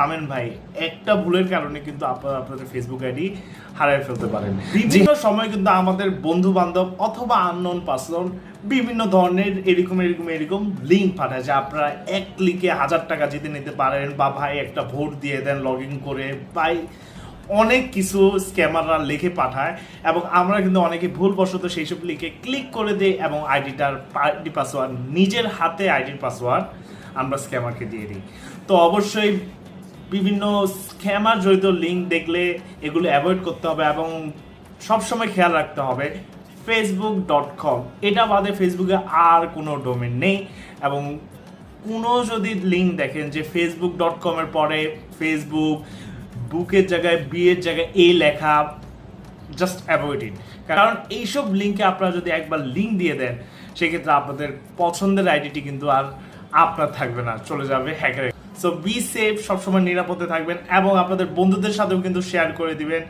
থামেন ভাই, একটা ভুলের কারণে কিন্তু আপনারা আপনাদের ফেসবুক আইডি হারিয়ে ফেলতে পারেন। বিভিন্ন সময় কিন্তু আমাদের বন্ধু বান্ধব অথবা আননোন পার্সন বিভিন্ন ধরনের এরকম লিঙ্ক পাঠায় যে আপনারা এক ক্লিকে 1000 টাকা জিতে নিতে পারেন, বা ভাই একটা ভোট দিয়ে দেন লগ ইন করে, ভাই অনেক কিছু স্ক্যামাররা লিখে পাঠায় এবং আমরা কিন্তু অনেকে ভুলবশত সেই সব লিখে ক্লিক করে দিই এবং আইডি পাসওয়ার্ড নিজের হাতে আইডির পাসওয়ার্ড আমরা স্ক্যামারকে দিয়ে দিই। তো অবশ্যই বিভিন্ন স্ক্যামার জড়িত লিঙ্ক দেখলে এগুলো অ্যাভয়েড করতে হবে এবং সবসময় খেয়াল রাখতে হবে facebook.com এটা বাদে ফেসবুকে আর কোনো ডোমেন নেই। এবং কোনো যদি লিঙ্ক দেখেন যে facebook.com এর পরে ফেসবুক, বুকের জায়গায় বিয়ের জায়গায় এই লেখা, জাস্ট অ্যাভয়েড ইট। কারণ এইসব লিঙ্কে আপনারা যদি একবার লিঙ্ক দিয়ে দেন সেক্ষেত্রে আপনাদের পছন্দের আইডিটি কিন্তু আর আপনার থাকবে না, চলে যাবে হ্যাকার। সো বি সেফ, সবসময় নিরাপদে থাকবেন এবং আপনাদের বন্ধুদের সাথেও কিন্তু শেয়ার করে দিবেন।